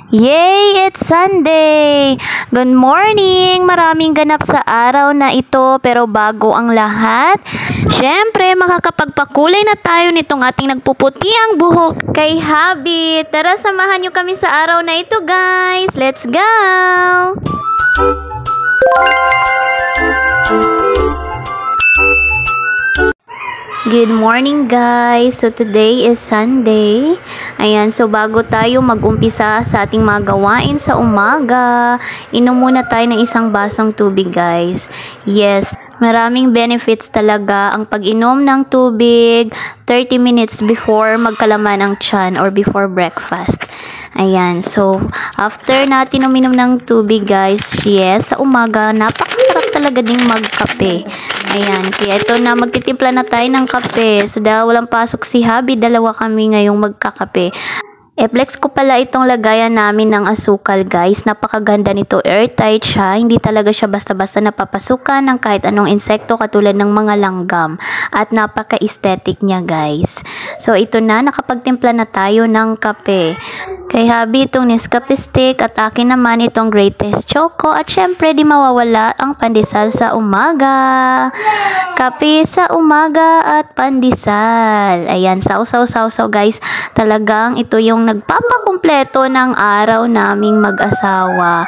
Yay! It's Sunday! Good morning! Maraming ganap sa araw na ito pero bago ang lahat, syempre makakapagpakulay na tayo nitong ating nagpuputi ang buhok kay Habit. Tara, samahan nyo kami sa araw na ito, guys! Let's go! Good morning, guys! So today is Sunday. Ayan, so bago tayo mag-umpisa sa ating mga gawain sa umaga, inom muna tayo ng isang basong tubig, guys. Yes, maraming benefits talaga ang pag-inom ng tubig 30 minutes before magkalaman ang tiyan or before breakfast. Ayan, so after natin uminom ng tubig, guys, yes, sa umaga, napakasarap talaga ding magkape. Ayan, kaya ito na, magtitimpla na tayo ng kape. So dahil walang pasok si Habi, dalawa kami ngayong magkakape. Flex ko pala itong lagayan namin ng asukal, guys. Napakaganda nito, airtight siya. Hindi talaga siya basta-basta napapasukan ng kahit anong insekto katulad ng mga langgam. At napaka-aesthetic niya, guys. So ito na, nakapagtimpla na tayo ng kape. Kay Habi itong Nescafe stick at akin naman itong Greatest Choco. At syempre di mawawala ang pandesal sa umaga. Kape sa umaga at pandesal. Ayan, sausaw, guys. Talagang ito yung nagpapakumpleto ng araw naming mag-asawa.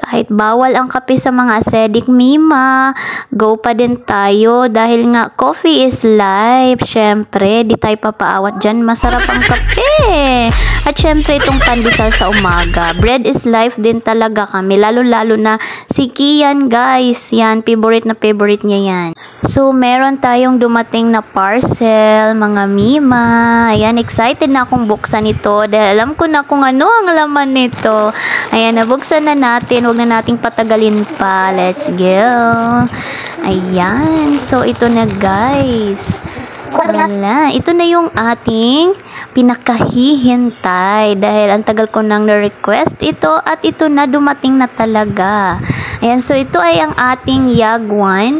Kahit bawal ang kape sa mga acidic, Mima, go pa din tayo dahil nga coffee is life. Syempre, di tayo papaawat dyan. Masarap ang kape. At syempre, itong pandesal sa umaga. Bread is life din talaga kami. Lalo-lalo na si Kian, guys. Yan, favorite na favorite niya yan. So, meron tayong dumating na parcel, mga Mima. Ayan, excited na akong buksan ito dahil alam ko na kung ano ang laman nito. Ayan, nabuksan na natin. Huwag na nating patagalin pa. Let's go. Ayan, so ito na, guys. Wala, ito na yung ating pinakahihintay dahil ang tagal ko nang na-request ito at ito na, dumating na talaga. Ayan, so ito ay ang ating Yagwan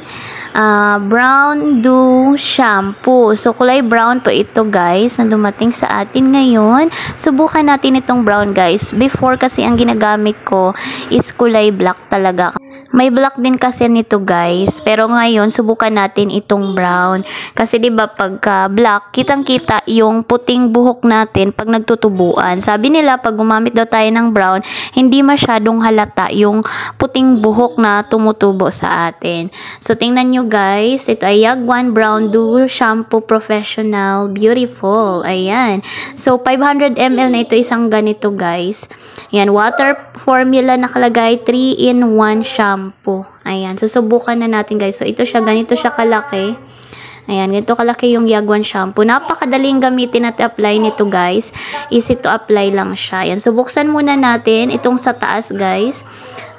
Brown Dew Shampoo. So kulay brown po ito, guys, na dumating sa atin ngayon. Subukan natin itong brown, guys. Before kasi ang ginagamit ko is kulay black talaga. May black din kasi nito, guys. Pero ngayon, subukan natin itong brown. Kasi 'di ba pagka black, kitang-kita yung puting buhok natin pag nagtutubuan. Sabi nila pag gumamit daw tayo ng brown, hindi masyadong halata yung puting buhok na tumutubo sa atin. So tingnan nyo, guys, ito ay Yagwan Brown Dew Shampoo Professional Beautiful. Ayan. So 500 ml na ito, isang ganito, guys. Ayan, water formula nakalagay, 3-in-1 shampoo. Ayan, susubukan na natin, guys. So, ito siya, ganito siya kalaki. Ayan, ganito kalaki yung Yagwan shampoo. Napakadaling gamitin at apply nito, guys. Easy to apply lang siya. Ayan, so buksan muna natin itong sa taas, guys.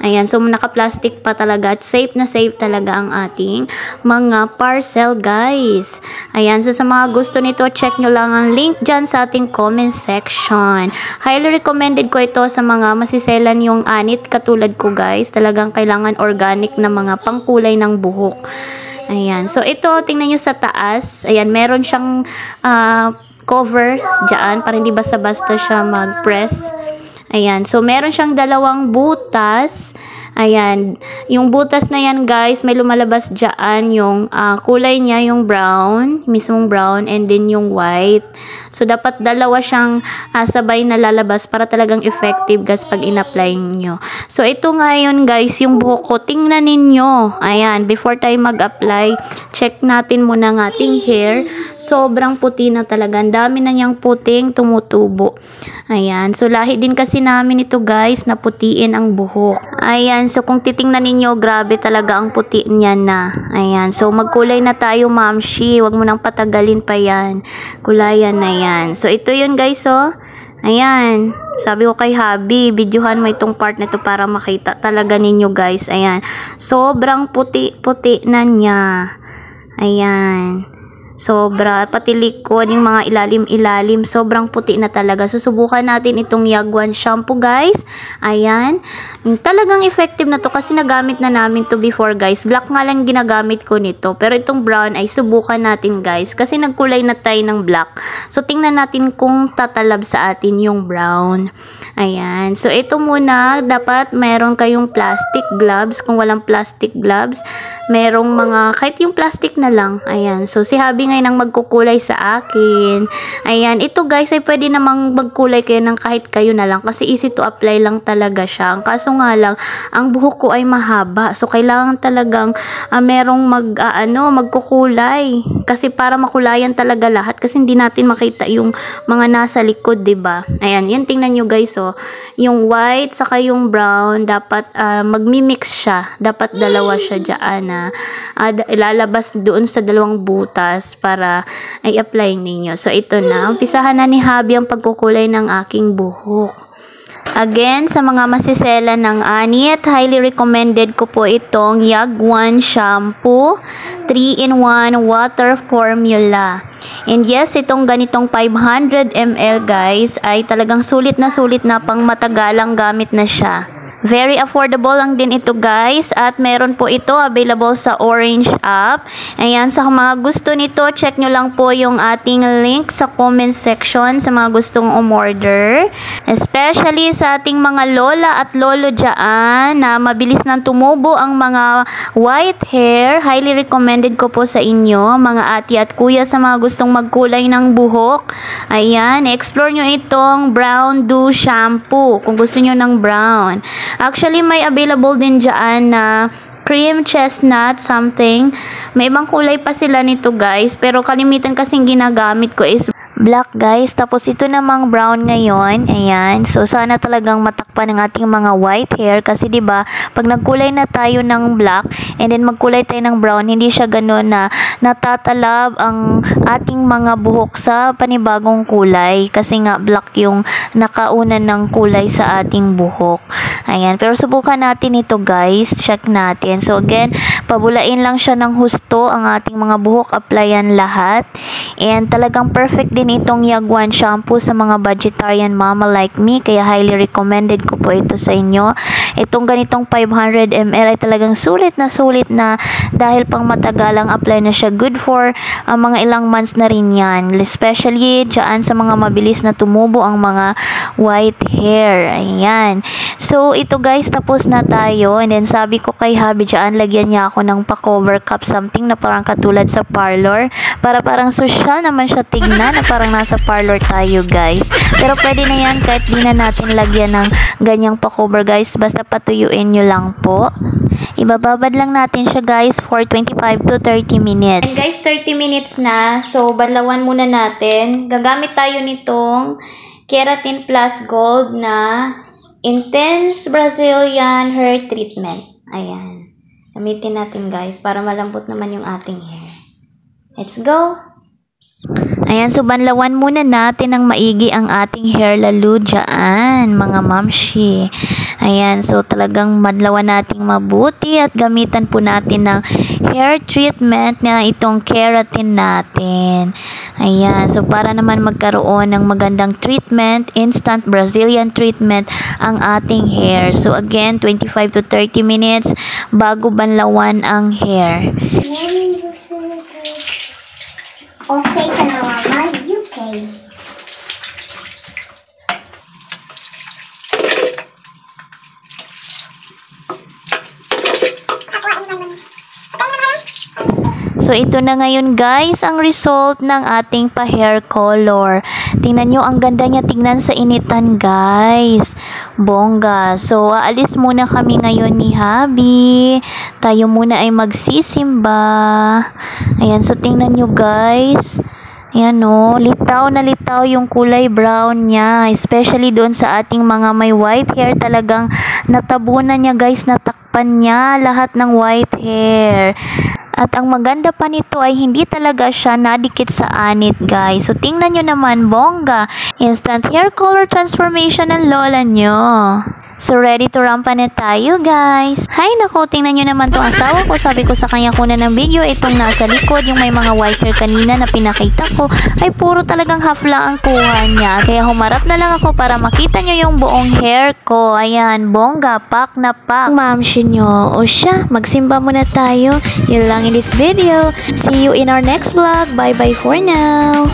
Ayan, so naka-plastic pa talaga at safe na safe talaga ang ating mga parcel, guys. Ayan, so sa mga gusto nito, check nyo lang ang link dyan sa ating comment section. Highly recommended ko ito sa mga masiselan yung anit katulad ko, guys. Talagang kailangan organic na mga pangkulay ng buhok. Ayan, so ito, tingnan nyo sa taas. Ayan, meron siyang cover dyan para hindi basta-basta siya mag-press. Ayan, so meron siyang dalawang butas. Ayan, yung butas na yan, guys, may lumalabas dyan yung kulay niya, yung brown, mismong brown, and then yung white. So dapat dalawa siyang sabay na lalabas para talagang effective, guys, pag in-apply nyo. So ito ngayon, guys, yung buhok ko, tingnan ninyo. Ayan, before tayo mag-apply, check natin muna ng ating hair. Sobrang puti na talaga. Ang dami na niyang puting tumutubo. Ayan, so lahi din kasi namin ito, guys, na putiin ang buhok. Ayan, so kung titingnan ninyo, grabe talaga ang puti niya na. Ayan, so magkulay na tayo, mamshi. Huwag mo nang patagalin pa yan. Kulayan na yan. So ito yun, guys, oh. Ayan, sabi ko kay Habi, videohan mo itong part na ito para makita talaga ninyo, guys. Ayan, sobrang puti-puti na niya. Ayan. Sobra, pati likod, yung mga ilalim-ilalim, sobrang puti na talaga. Susubukan natin itong Yagwan shampoo, guys. Ayan. Talagang effective na to kasi nagamit na namin to before, guys. Black nga lang ginagamit ko nito. Pero itong brown ay subukan natin, guys. Kasi nagkulay na tayo ng black. So, tingnan natin kung tatalab sa atin yung brown. Ayan. So, ito muna, dapat meron kayong plastic gloves. Kung walang plastic gloves, merong mga, kahit yung plastic na lang. Ayan. So, si Habi ngayon ang magkukulay sa akin. Ayan. Ito guys ay pwede namang magkulay kayo ng kahit kayo na lang. Kasi easy to apply lang talaga siya. Ang kaso nga lang, ang buhok ko ay mahaba. So, kailangan talagang merong magkukulay. Kasi para makulayan talaga lahat. Kasi hindi natin makita yung mga nasa likod, diba? Ayan. Yan, tingnan nyo guys. So, yung white saka yung brown, dapat magmimix siya. Dapat dalawa siya dyan na ilalabas doon sa dalawang butas para i-apply ninyo. So, ito na. Umpisahan na ni Habi ang pagkukulay ng aking buhok. Again, sa mga masisela ng anit, highly recommended ko po itong Yagwan shampoo 3-in-1 water formula. And yes, itong ganitong 500 ml guys ay talagang sulit na pang matagalang gamit na siya. Very affordable lang din ito guys at meron po ito available sa Orange app. Ayan, sa mga gusto nito, check nyo lang po yung ating link sa comment section sa mga gustong umorder. Especially sa ating mga lola at lolo dyan na mabilis nang tumubo ang mga white hair. Highly recommended ko po sa inyo, mga ate at kuya sa mga gustong magkulay ng buhok. Ayan, explore nyo itong Brown Dew shampoo kung gusto nyo ng brown. Actually, may available din dyan na cream chestnut something. May ibang kulay pa sila nito guys. Pero kalimitan kasing ginagamit ko is black guys. Tapos ito namang brown ngayon. Ayan. So sana talagang matakpan ng ating mga white hair. Kasi diba, pag nagkulay na tayo ng black and then magkulay tayo ng brown, hindi siya gano'n na natatalab ang ating mga buhok sa panibagong kulay. Kasi nga black yung nakaunan ng kulay sa ating buhok. Ayan. Pero subukan natin ito guys. Check natin. So again, pabulain lang siya ng husto ang ating mga buhok. Applyan lahat. And talagang perfect din itong Yagwan shampoo sa mga vegetarian mama like me. Kaya highly recommended ko po ito sa inyo. Itong ganitong 500 ml ay talagang sulit na dahil pang matagalang apply na siya. Good for mga ilang months na rin yan. Especially dyan sa mga mabilis na tumubo ang mga white hair. Ayan. So, ito guys, tapos na tayo. And then, sabi ko kay Habi dyan, lagyan niya ako ng pa-cover cup something na parang katulad sa parlor. Para parang social naman siya tignan na parang nasa parlor tayo guys. Pero pwede na yan kahit di na natin lagyan ng ganyang pa-cover guys. Basta patuyuin nyo lang po. Ibababad lang natin siya guys for 25 to 30 minutes. And guys, 30 minutes na. So, banlawan muna natin. Gagamit tayo nitong Keratin Plus Gold na Intense Brazilian Hair Treatment. Ayan. Gamitin natin guys para malambot naman yung ating hair. Let's go! Ayan, so banlawan muna natin ng maigi ang ating hair lalo dyan, mga mamshi. Ayan, so talagang madlawan nating mabuti at gamitan po natin ng hair treatment na itong keratin natin. Ayan, so para naman magkaroon ng magandang treatment, instant Brazilian treatment ang ating hair. So again, 25 to 30 minutes bago banlawan ang hair. Okay ka na mama, you pay. So, ito na ngayon guys, ang result ng ating pa-hair color. Tingnan nyo, ang ganda niya tingnan sa initan guys. Bongga. So, aalis muna kami ngayon ni Habi. Tayo muna ay magsisimba. Ayan, so tingnan nyo guys. Ayan o, litaw na litaw yung kulay brown niya. Especially doon sa ating mga may white hair. Talagang natabunan niya guys, natakpan niya lahat ng white hair. At ang maganda pa nito ay hindi talaga siya nadikit sa anit guys. So tingnan nyo naman, bongga. Instant hair color transformation ng lola nyo. So, ready to rampa na tayo, guys. Hay, naku, tingnan nyo naman tong asawa ko. Sabi ko sa kanya kuna ng video, itong nasa likod, yung may mga white hair kanina na pinakita ko, ay puro talagang half lang ang kuha niya. Kaya humarap na lang ako para makita nyo yung buong hair ko. Ayan, bongga, pak na pak. Mamshi nyo. O siya, magsimba muna tayo. Yun lang in this video. See you in our next vlog. Bye-bye for now.